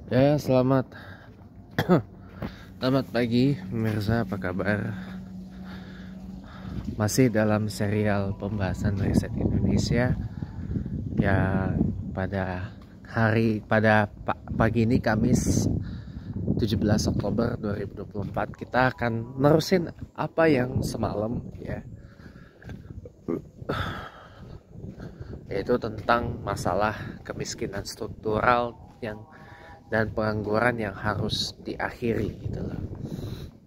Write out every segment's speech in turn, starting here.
Ya, selamat pagi pemirsa, apa kabar? Masih dalam serial pembahasan riset Indonesia. Ya, pagi ini Kamis 17 Oktober 2024 kita akan nerusin apa yang semalam ya, yaitu tentang masalah kemiskinan struktural dan pengangguran yang harus diakhiri gitu loh.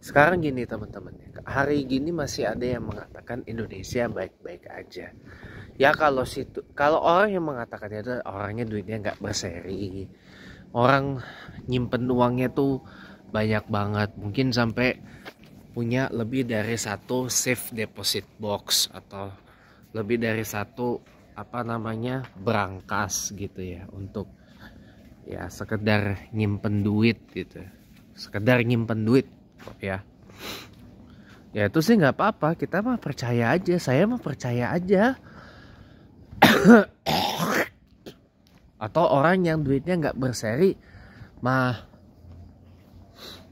Sekarang gini teman-teman, hari gini masih ada yang mengatakan Indonesia baik-baik aja. Ya kalau orang yang mengatakan itu orangnya duitnya nggak berseri, orang nyimpen uangnya tuh banyak banget, mungkin sampai punya lebih dari satu safe deposit box atau lebih dari satu berangkas gitu ya, untuk ya sekedar nyimpen duit gitu, sekedar nyimpen duit kok ya. Ya itu sih nggak apa-apa, kita mah percaya aja, saya mah percaya aja. Atau orang yang duitnya nggak berseri mah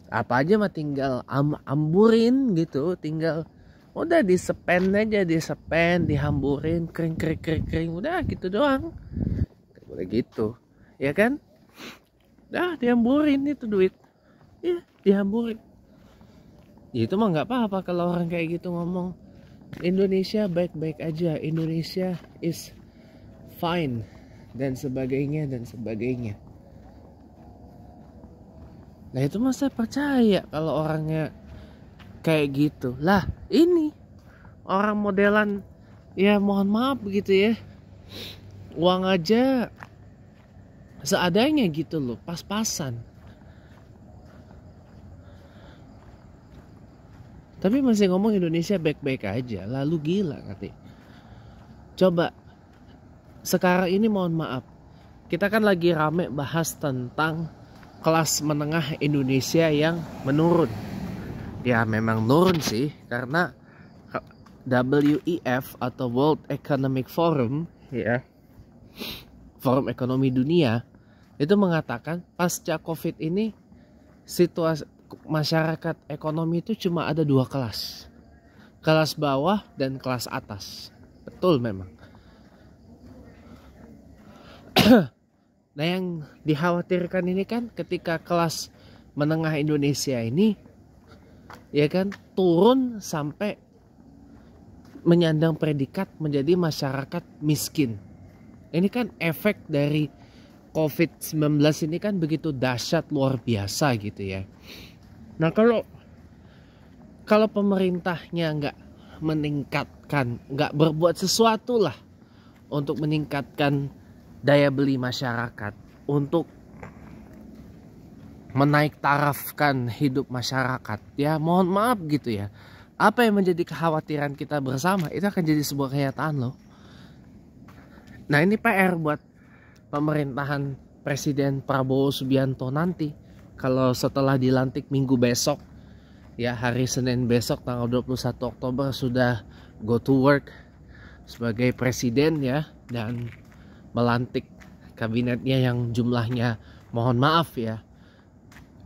apa aja mah tinggal amburin gitu, tinggal udah di-spend aja, dihamburin, kering, udah gitu doang. Gak boleh gitu, ya kan? Dah dihamburin itu duit, ya dihamburin. Ya, itu mah nggak apa-apa kalau orang kayak gitu ngomong Indonesia baik-baik aja, Indonesia is fine dan sebagainya. Nah itu mah saya percaya kalau orangnya kayak gitu. Lah ini orang modelan, ya mohon maaf gitu ya, uang aja seadanya gitu loh, pas-pasan. Tapi masih ngomong Indonesia baik-baik aja, lalu gila katanya. Coba sekarang ini mohon maaf, kita kan lagi rame bahas tentang kelas menengah Indonesia yang menurun. Ya memang menurun sih, karena WEF atau World Economic Forum ya, Forum Ekonomi Dunia, itu mengatakan pasca Covid ini situasi masyarakat ekonomi itu cuma ada dua kelas. Kelas bawah dan kelas atas. Betul memang. Nah yang dikhawatirkan ini kan ketika kelas menengah Indonesia ini ya kan turun sampai menyandang predikat menjadi masyarakat miskin. Ini kan efek dari COVID-19 ini kan begitu dahsyat, luar biasa gitu ya. Nah kalau pemerintahnya nggak berbuat sesuatu lah untuk meningkatkan daya beli masyarakat, untuk menaik tarafkan hidup masyarakat, ya mohon maaf gitu ya, apa yang menjadi kekhawatiran kita bersama itu akan jadi sebuah kenyataan loh. Nah ini PR buat pemerintahan Presiden Prabowo Subianto nanti, kalau setelah dilantik minggu besok ya, hari Senin besok tanggal 21 Oktober sudah go to work sebagai presiden ya, dan melantik kabinetnya yang jumlahnya mohon maaf ya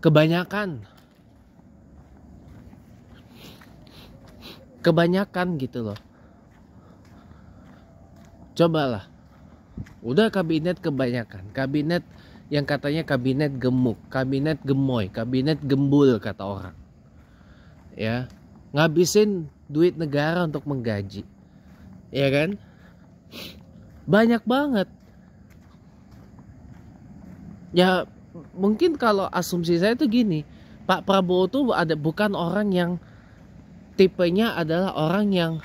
kebanyakan gitu loh. Cobalah, udah kabinet kebanyakan, kabinet yang katanya kabinet gemuk, kabinet gemoy, kabinet gembul kata orang ya, ngabisin duit negara untuk menggaji, ya kan, banyak banget. Ya mungkin kalau asumsi saya tuh gini, Pak Prabowo tuh bukan orang yang tipenya adalah orang yang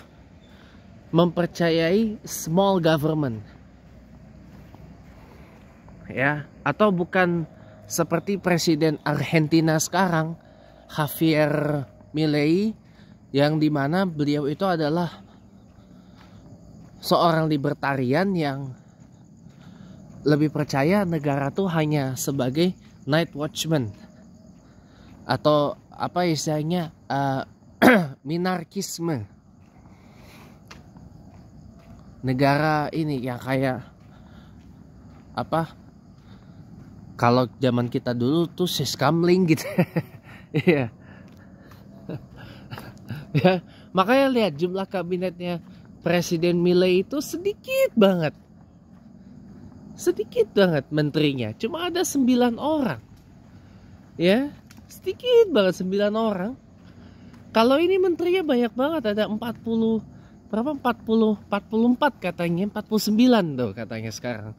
mempercayai small government ya, atau bukan seperti presiden Argentina sekarang Javier Milei, yang dimana beliau itu adalah seorang libertarian yang lebih percaya negara tuh hanya sebagai night watchman, atau apa istilahnya minarkisme. Negara ini yang kayak Kalau zaman kita dulu tuh siskamling gitu. Iya. Ya, makanya lihat jumlah kabinetnya Presiden Milei itu sedikit banget. Sedikit banget menterinya. Cuma ada 9 orang. Ya, sedikit banget 9 orang. Kalau ini menterinya banyak banget, ada 40 berapa 40 44 katanya, 49 tuh katanya sekarang.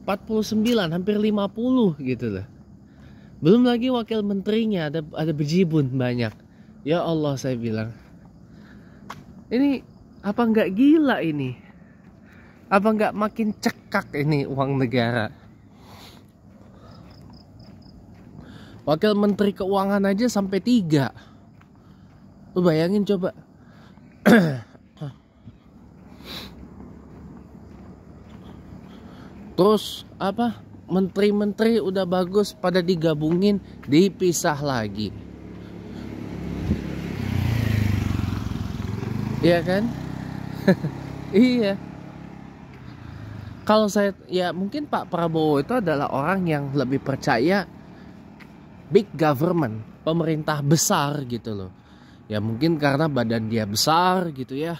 49 hampir 50 gitu loh. Belum lagi wakil menterinya ada bejibun banyak. Ya Allah, saya bilang. Ini apa nggak gila ini? Apa nggak makin cekak ini uang negara? Wakil Menteri Keuangan aja sampai 3. Lu bayangin coba. Terus apa? Menteri-menteri udah bagus pada digabungin, dipisah lagi. Iya kan? Iya. Kalau saya, ya mungkin Pak Prabowo itu adalah orang yang lebih percaya big government, pemerintah besar gitu loh. Ya mungkin karena badan dia besar gitu ya.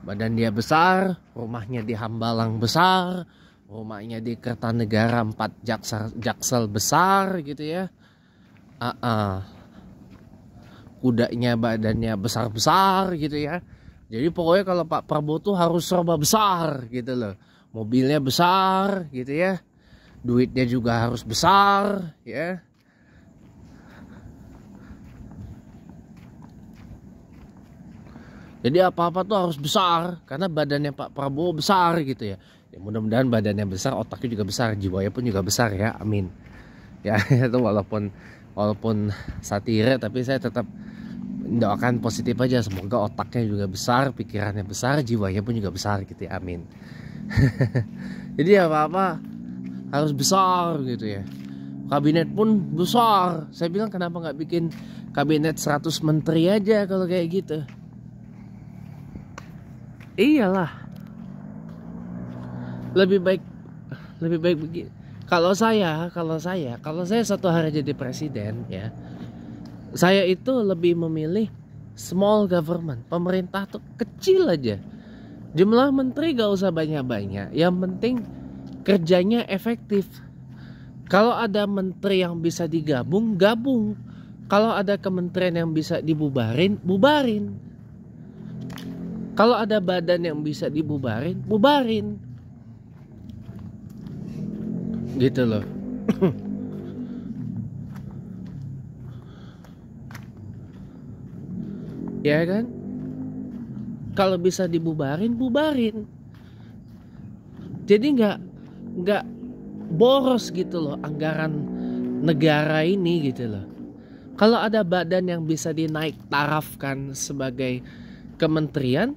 Badan dia besar, rumahnya di Hambalang besar, rumahnya di Kertanegara 4 jaksel besar gitu ya. Kudanya badannya besar-besar gitu ya. Jadi pokoknya kalau Pak Prabowo tuh harus serba besar gitu loh. Mobilnya besar gitu ya. Duitnya juga harus besar ya. Jadi apa-apa tuh harus besar karena badannya Pak Prabowo besar gitu ya. Ya mudah-mudahan badannya besar, otaknya juga besar, jiwanya pun juga besar ya. Amin. Ya itu walaupun satire, tapi saya tetap doakan positif aja, semoga otaknya juga besar, pikirannya besar, jiwanya pun juga besar gitu ya. Amin. Jadi apa-apa harus besar gitu ya. Kabinet pun besar. Saya bilang kenapa nggak bikin kabinet 100 menteri aja kalau kayak gitu. Iyalah. Lebih baik begini. Kalau saya satu hari jadi presiden ya, saya itu lebih memilih small government. Pemerintah tuh kecil aja. Jumlah menteri gak usah banyak-banyak. Yang penting kerjanya efektif. Kalau ada menteri yang bisa digabung, gabung. Kalau ada kementerian yang bisa dibubarin, bubarin. Kalau ada badan yang bisa dibubarin, bubarin. Gitu loh. Ya kan? Kalau bisa dibubarin, bubarin. Jadi nggak boros gitu loh anggaran negara ini gitu loh. Kalau ada badan yang bisa dinaik tarafkan sebagai kementerian,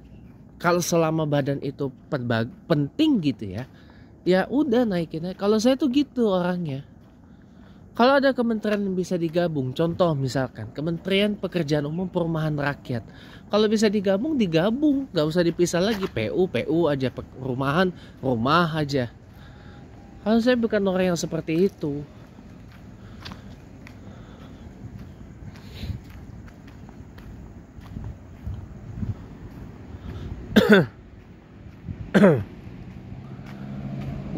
kalau selama badan itu penting gitu ya, ya udah naikin aja. Kalau saya tuh gitu orangnya. Kalau ada kementerian yang bisa digabung, contoh misalkan Kementerian Pekerjaan Umum Perumahan Rakyat, kalau bisa digabung, gak usah dipisah lagi. PU aja, perumahan rumah aja. Kalau saya bukan orang yang seperti itu.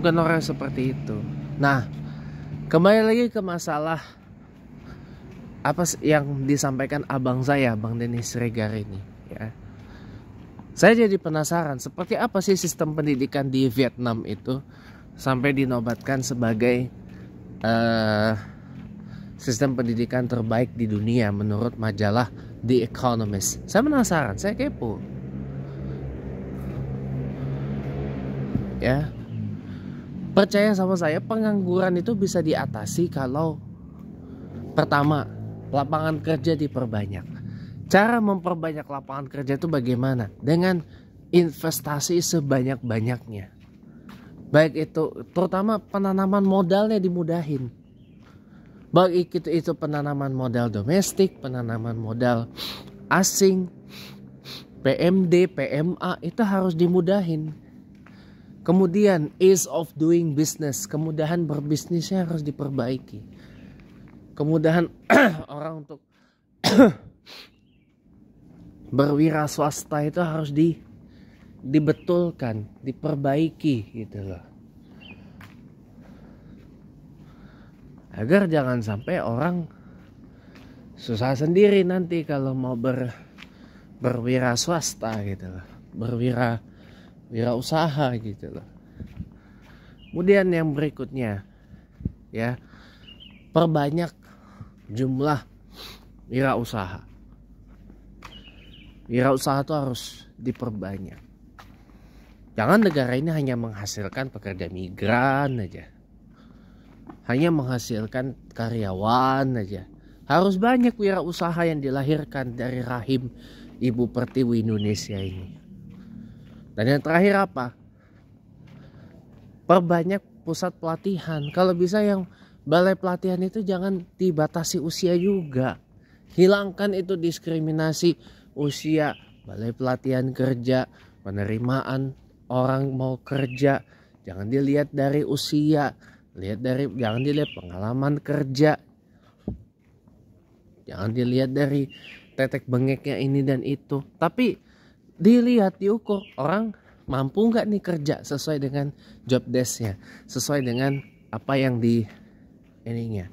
Bukan orang seperti itu. Nah, kembali lagi ke masalah apa yang disampaikan abang saya, Bang Dennis Siregar ini ya. Saya jadi penasaran seperti apa sih sistem pendidikan di Vietnam itu sampai dinobatkan sebagai sistem pendidikan terbaik di dunia menurut majalah The Economist. Saya penasaran, saya kepo. Ya. Percaya sama saya, pengangguran itu bisa diatasi kalau pertama, lapangan kerja diperbanyak. Cara memperbanyak lapangan kerja itu bagaimana? Dengan investasi sebanyak-banyaknya. Baik itu, terutama penanaman modalnya dimudahin. Baik itu penanaman modal domestik, penanaman modal asing, PMD, PMA, itu harus dimudahin. Kemudian ease of doing business, kemudahan berbisnisnya harus diperbaiki. Kemudahan orang untuk berwira swasta itu harus dibetulkan, diperbaiki gitu loh. Agar jangan sampai orang susah sendiri nanti kalau mau berwira swasta gitu loh, wira usaha gitu loh. Kemudian yang berikutnya ya, perbanyak jumlah wira usaha. Wira usaha itu harus diperbanyak. Jangan negara ini hanya menghasilkan pekerja migran aja, hanya menghasilkan karyawan aja. Harus banyak wirausaha yang dilahirkan dari rahim Ibu Pertiwi Indonesia ini. Dan yang terakhir apa? Perbanyak pusat pelatihan. Kalau bisa yang balai pelatihan itu jangan dibatasi usia juga. Hilangkan itu diskriminasi usia, balai pelatihan kerja, penerimaan orang mau kerja. Jangan dilihat dari usia, jangan dilihat pengalaman kerja. Jangan dilihat dari tetek bengeknya ini dan itu. Tapi dilihat, diukur orang mampu nggak nih kerja sesuai dengan job desk-nya, sesuai dengan apa yang di ininya.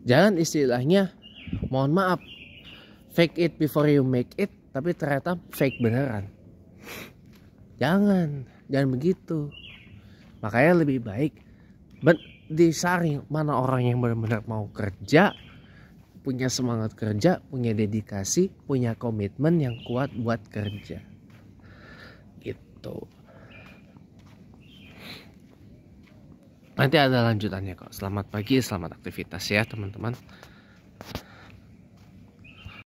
Jangan istilahnya, mohon maaf, fake it before you make it, tapi ternyata fake beneran. Jangan begitu. Makanya lebih baik disaring mana orang yang benar-benar mau kerja, punya semangat kerja, punya dedikasi, punya komitmen yang kuat buat kerja. Gitu. Nanti ada lanjutannya kok. Selamat pagi, selamat aktivitas ya teman-teman.